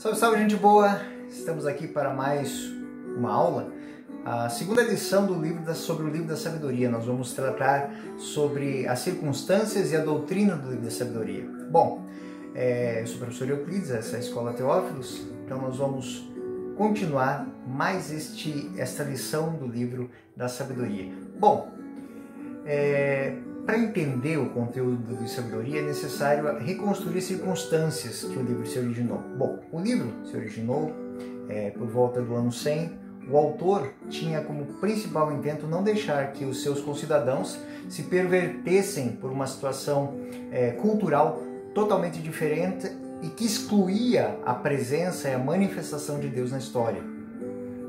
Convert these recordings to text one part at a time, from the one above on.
Salve, salve, gente boa! Estamos aqui para mais uma aula, a segunda lição do livro sobre o livro da sabedoria. Nós vamos tratar sobre as circunstâncias e a doutrina do livro da sabedoria. Bom, eu sou o professor Euclides, essa é a Escola Teófilos, então nós vamos continuar mais esta lição do livro da sabedoria. Bom, para entender o conteúdo do livro de sabedoria é necessário reconstruir as circunstâncias que o livro se originou. Bom, o livro se originou por volta do ano 100. O autor tinha como principal intento não deixar que os seus concidadãos se pervertessem por uma situação cultural totalmente diferente e que excluía a presença e a manifestação de Deus na história.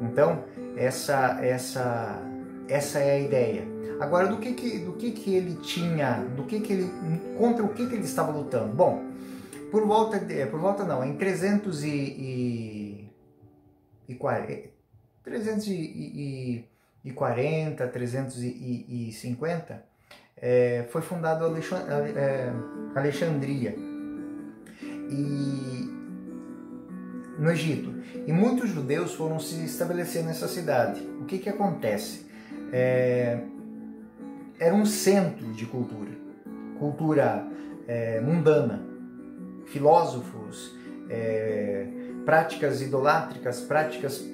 Então, essa é a ideia. Agora, do que ele tinha, contra o que ele estava lutando? Bom, em 340, 350, foi fundado Alexandria, no Egito. E muitos judeus foram se estabelecer nessa cidade. O que acontece? Era um centro de cultura mundana, filósofos, práticas idolátricas, práticas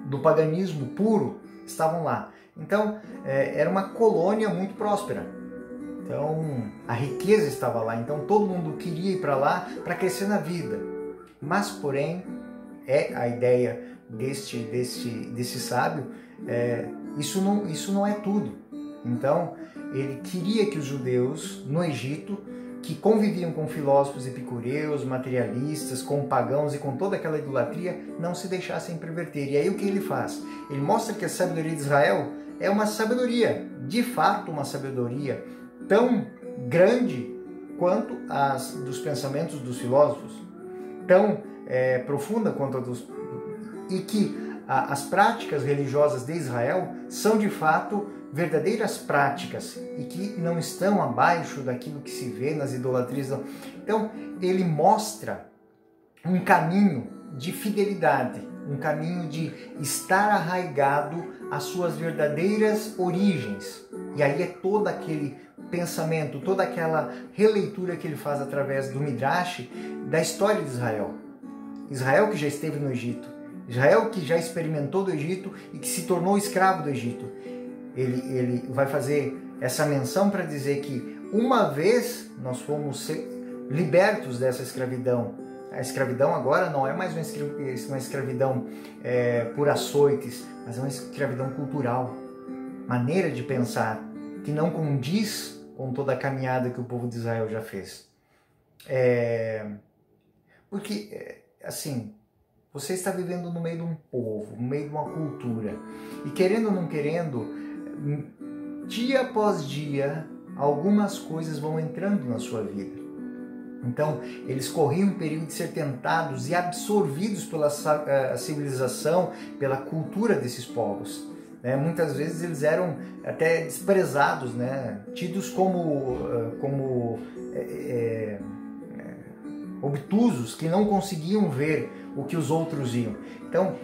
do paganismo puro estavam lá. Então, era uma colônia muito próspera. Então, a riqueza estava lá. Então, todo mundo queria ir para lá para crescer na vida. Mas, porém, a ideia desse sábio, isso não é tudo. Então, ele queria que os judeus no Egito, que conviviam com filósofos epicureus, materialistas, com pagãos e com toda aquela idolatria, não se deixassem perverter. E aí o que ele faz? Ele mostra que a sabedoria de Israel é uma sabedoria, de fato uma sabedoria tão grande quanto as dos pensamentos dos filósofos, tão profunda quanto a dos... E que as práticas religiosas de Israel são de fato verdadeiras práticas e que não estão abaixo daquilo que se vê nas idolatrias. Então, ele mostra um caminho de fidelidade, um caminho de estar arraigado às suas verdadeiras origens. E aí é todo aquele pensamento, toda aquela releitura que ele faz através do Midrash da história de Israel. Israel que já esteve no Egito, Israel que já experimentou do Egito e que se tornou escravo do Egito. Ele vai fazer essa menção para dizer que uma vez nós fomos libertos dessa escravidão. A escravidão agora não é mais uma escravidão por açoites, mas é uma escravidão cultural, maneira de pensar, que não condiz com toda a caminhada que o povo de Israel já fez. Porque, assim, você está vivendo no meio de um povo, no meio de uma cultura, e querendo ou não querendo, dia após dia, algumas coisas vão entrando na sua vida. Então, eles corriam um período de ser tentados e absorvidos pela civilização, pela cultura desses povos. Muitas vezes eles eram até desprezados, tidos como obtusos, que não conseguiam ver o que os outros viam. Então,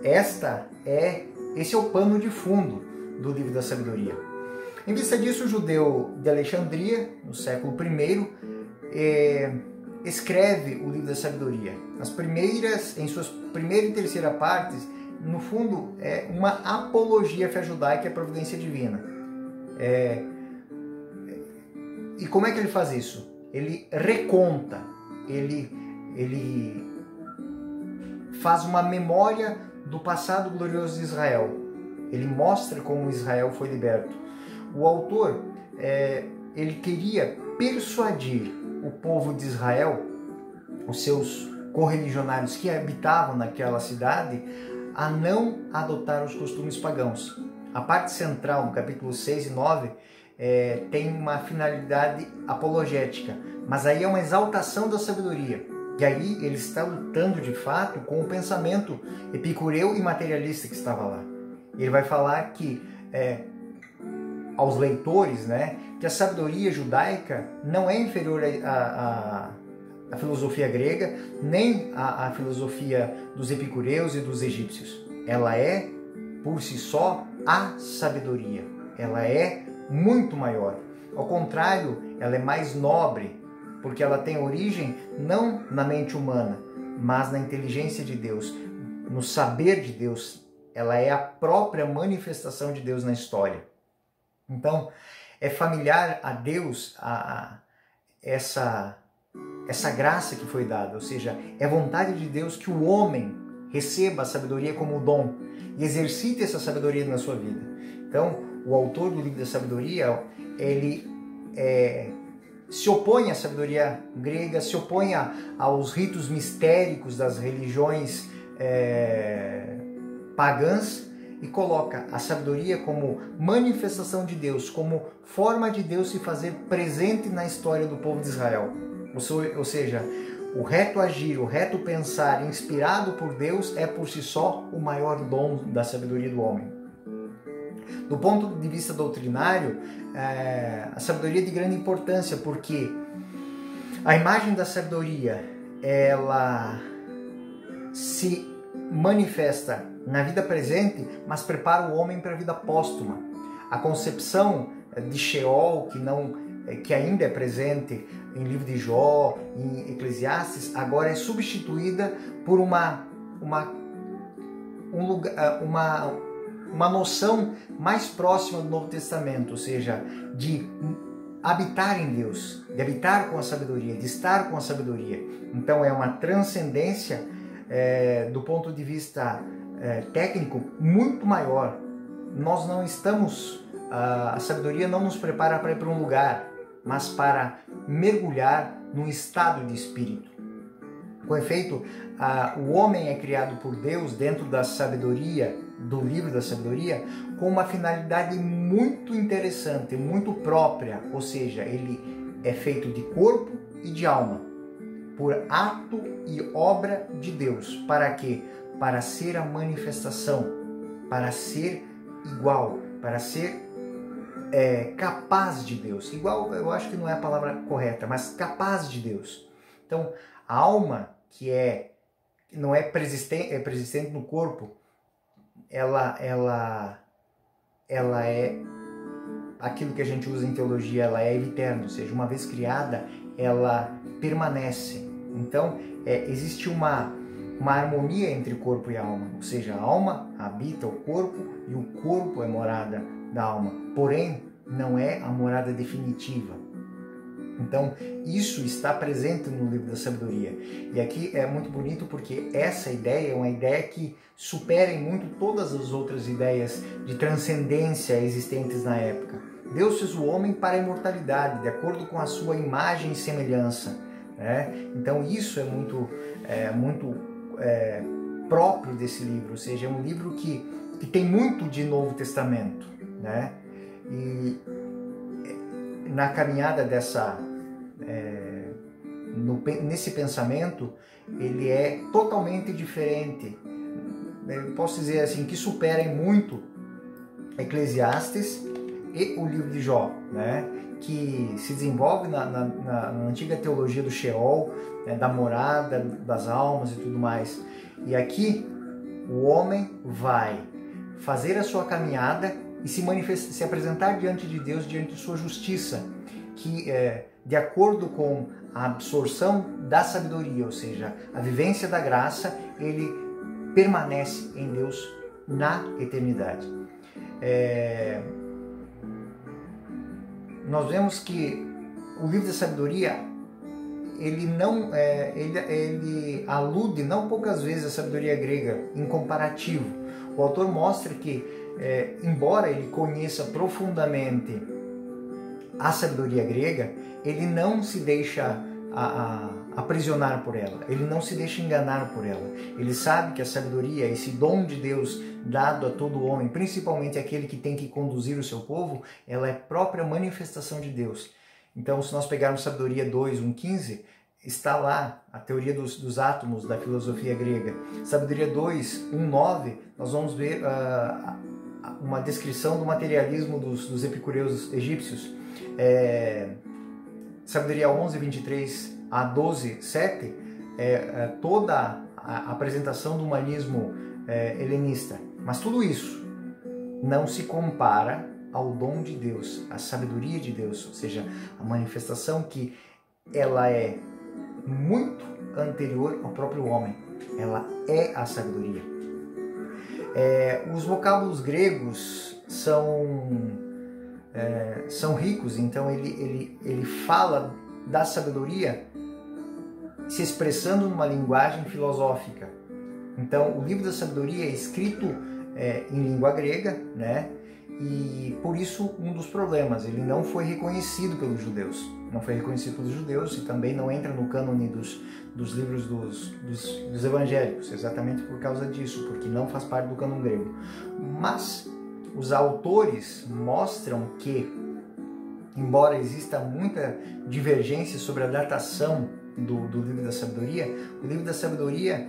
esse é o pano de fundo do livro da sabedoria. Em vista disso, o judeu de Alexandria, no século I, escreve o livro da sabedoria. Em suas primeira e terceira partes, no fundo, é uma apologia à fé judaica e à providência divina. E como é que ele faz isso? Ele reconta, ele faz uma memória do passado glorioso de Israel. Ele mostra como Israel foi liberto. O autor, ele queria persuadir o povo de Israel, os seus correligionários que habitavam naquela cidade, a não adotar os costumes pagãos. A parte central, no capítulo 6 e 9, tem uma finalidade apologética, mas aí é uma exaltação da sabedoria. E aí ele está lutando de fato com o pensamento epicureu e materialista que estava lá. Ele vai falar que aos leitores, que a sabedoria judaica não é inferior a filosofia grega, nem a filosofia dos epicureus e dos egípcios. Ela é, por si só, a sabedoria. Ela é muito maior. Ao contrário, ela é mais nobre, porque ela tem origem não na mente humana, mas na inteligência de Deus, no saber de Deus. Ela é a própria manifestação de Deus na história. Então, é familiar a Deus essa graça que foi dada, ou seja, é vontade de Deus que o homem receba a sabedoria como dom e exercite essa sabedoria na sua vida. Então, o autor do livro da sabedoria, ele se opõe à sabedoria grega, se opõe aos ritos mistéricos das religiões pagãs e coloca a sabedoria como manifestação de Deus, como forma de Deus se fazer presente na história do povo de Israel. Ou seja, o reto agir, o reto pensar inspirado por Deus é por si só o maior dom da sabedoria do homem. Do ponto de vista doutrinário, a sabedoria é de grande importância, porque a imagem da sabedoria, ela se manifesta na vida presente, mas prepara o homem para a vida póstuma. A concepção de Sheol, que ainda é presente em livro de Jó, em Eclesiastes, agora é substituída por uma noção mais próxima do Novo Testamento, ou seja, de habitar em Deus, de habitar com a sabedoria, de estar com a sabedoria. Então é uma transcendência do ponto de vista técnico muito maior. Nós não estamos, a sabedoria não nos prepara para ir para um lugar, mas para mergulhar num estado de espírito. Com efeito, o homem é criado por Deus dentro da sabedoria, do livro da sabedoria, com uma finalidade muito interessante, muito própria, ou seja, ele é feito de corpo e de alma, por ato e obra de Deus. Para quê? Para ser a manifestação, para ser igual, para ser capaz de Deus. Igual, eu acho que não é a palavra correta, mas capaz de Deus. Então, a alma, que não é persistente no corpo, ela é aquilo que a gente usa em teologia, ela é eterna, ou seja, uma vez criada, ela permanece. Então, existe uma harmonia entre corpo e alma, ou seja, a alma habita o corpo e o corpo é morada da alma, porém, não é a morada definitiva. Então, isso está presente no livro da sabedoria. E aqui é muito bonito porque essa ideia é uma ideia que supera em muito todas as outras ideias de transcendência existentes na época. Deus fez o homem para a imortalidade, de acordo com a sua imagem e semelhança. Então, isso é muito próprio desse livro, ou seja, é um livro que tem muito de Novo Testamento. E na caminhada nesse pensamento, ele é totalmente diferente. Eu posso dizer assim, que supera em muito Eclesiastes e o livro de Jó, que se desenvolve na antiga teologia do Sheol, da morada, das almas e tudo mais. E aqui o homem vai fazer a sua caminhada e se apresentar diante de Deus, diante de sua justiça, que de acordo com a absorção da sabedoria, ou seja, a vivência da graça, ele permanece em Deus na eternidade. Nós vemos que o livro da sabedoria, ele alude não poucas vezes à sabedoria grega em comparativo. O autor mostra que, embora ele conheça profundamente a sabedoria grega, ele não se deixa aprisionar por ela, ele não se deixa enganar por ela. Ele sabe que a sabedoria, esse dom de Deus dado a todo homem, principalmente aquele que tem que conduzir o seu povo, ela é própria manifestação de Deus. Então, se nós pegarmos Sabedoria 2, 1,15, está lá a teoria dos átomos da filosofia grega. Sabedoria 2, 1,9, nós vamos ver uma descrição do materialismo dos epicureus egípcios. Sabedoria 11, 23 a 12:7 é toda a apresentação do humanismo helenista. Mas tudo isso não se compara ao dom de Deus, à sabedoria de Deus, ou seja, a manifestação que ela é muito anterior ao próprio homem. Ela é a sabedoria. Os vocábulos gregos são ricos, então ele fala da sabedoria se expressando numa linguagem filosófica. Então, o livro da sabedoria é escrito em língua grega, né? E por isso um dos problemas, ele não foi reconhecido pelos judeus. Não foi reconhecido pelos judeus e também não entra no cânone dos livros dos evangélicos, exatamente por causa disso, porque não faz parte do cânon grego. Mas os autores mostram que, embora exista muita divergência sobre a datação do livro da sabedoria, o livro da sabedoria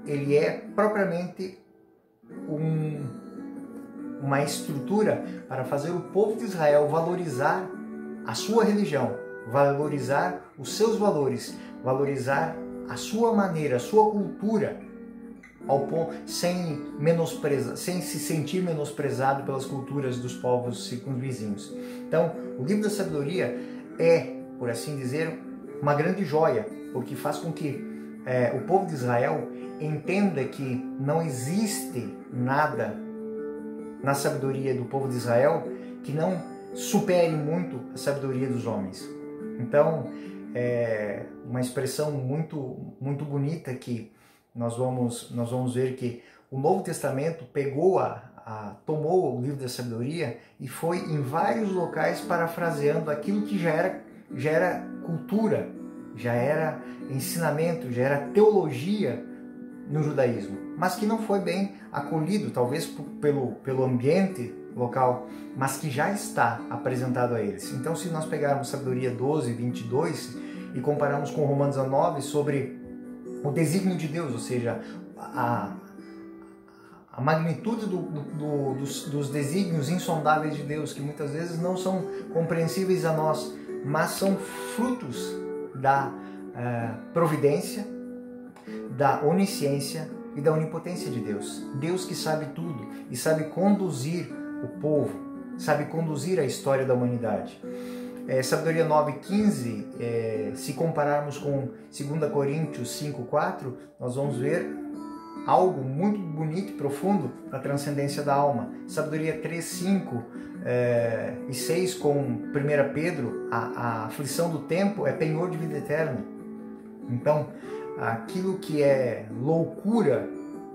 ele é propriamente uma estrutura para fazer o povo de Israel valorizar a sua religião, valorizar os seus valores, valorizar a sua maneira, a sua cultura, ao ponto, sem se sentir menosprezado pelas culturas dos povos circunvizinhos. Então, o livro da sabedoria é, por assim dizer, uma grande joia, porque faz com que o povo de Israel entenda que não existe nada na sabedoria do povo de Israel que não supere muito a sabedoria dos homens. Então, é uma expressão muito, muito bonita que nós vamos ver que o Novo Testamento tomou o livro da sabedoria e foi em vários locais parafraseando aquilo que já era cultura, já era ensinamento, já era teologia no judaísmo, mas que não foi bem acolhido, talvez pelo ambiente local, mas que já está apresentado a eles. Então, se nós pegarmos Sabedoria 12:22 e compararmos com Romanos 9 sobre o desígnio de Deus, ou seja, a magnitude dos desígnios insondáveis de Deus, que muitas vezes não são compreensíveis a nós, mas são frutos da providência, da onisciência e da onipotência de Deus. Deus que sabe tudo e sabe conduzir o povo, sabe conduzir a história da humanidade. Sabedoria 9:15, se compararmos com 2 Coríntios 5:4, nós vamos ver algo muito bonito e profundo da transcendência da alma. Sabedoria 3:5 e 6 com 1 Pedro, a aflição do tempo é penhor de vida eterna. Então, aquilo que é loucura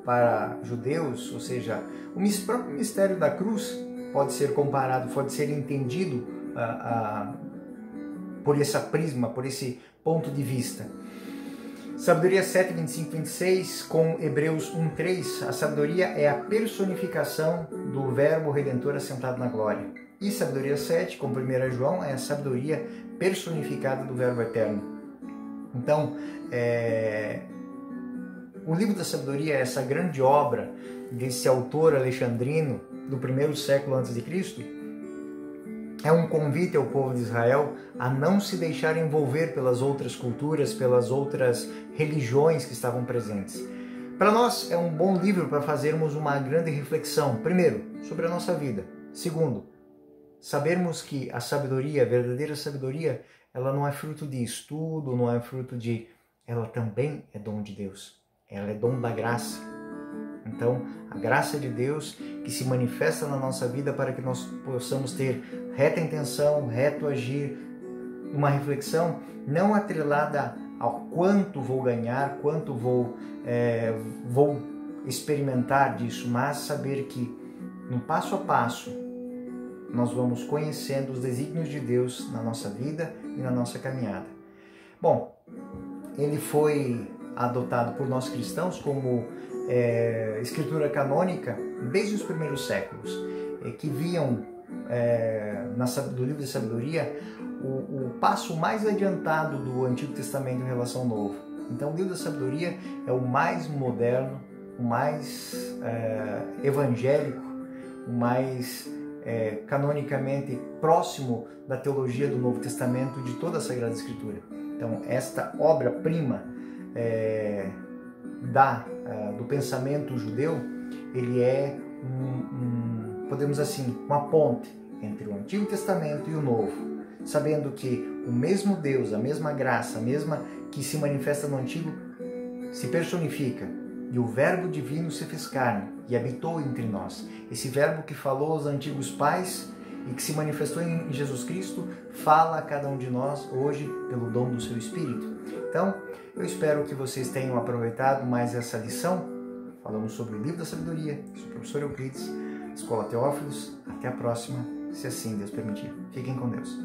para judeus, ou seja, o próprio mistério da cruz pode ser comparado, pode ser entendido por esse prisma, por esse ponto de vista. Sabedoria 7:25-26 com Hebreus 1:3, a sabedoria é a personificação do verbo redentor assentado na glória. E sabedoria 7 com 1 João é a sabedoria personificada do verbo eterno. Então, o livro da sabedoria é essa grande obra desse autor alexandrino do primeiro século antes de Cristo. É um convite ao povo de Israel a não se deixar envolver pelas outras culturas, pelas outras religiões que estavam presentes. Para nós é um bom livro para fazermos uma grande reflexão, primeiro, sobre a nossa vida. Segundo, sabermos que a sabedoria, a verdadeira sabedoria, ela não é fruto de estudo, não é fruto de... Ela também é dom de Deus. Ela é dom da graça. Então, a graça de Deus que se manifesta na nossa vida para que nós possamos ter reta intenção, reto agir, uma reflexão não atrelada ao quanto vou ganhar, quanto vou experimentar disso, mas saber que no passo a passo nós vamos conhecendo os desígnios de Deus na nossa vida e na nossa caminhada. Bom, ele foi adotado por nós cristãos como escritura canônica desde os primeiros séculos, que viam do livro de sabedoria o passo mais adiantado do Antigo Testamento em relação ao Novo. Então, o livro da sabedoria é o mais moderno, o mais evangélico, o mais canonicamente próximo da teologia do Novo Testamento, de toda a Sagrada Escritura. Então, esta obra-prima do pensamento judeu, ele é podemos assim, uma ponte entre o Antigo Testamento e o Novo, sabendo que o mesmo Deus, a mesma graça, a mesma que se manifesta no Antigo, se personifica, e o Verbo divino se fez carne e habitou entre nós. Esse Verbo que falou aos antigos pais e que se manifestou em Jesus Cristo, fala a cada um de nós hoje pelo dom do seu Espírito. Então, eu espero que vocês tenham aproveitado mais essa lição. Falamos sobre o Livro da Sabedoria. Sou o professor Euclides, Escola Teófilos. Até a próxima, se assim Deus permitir. Fiquem com Deus.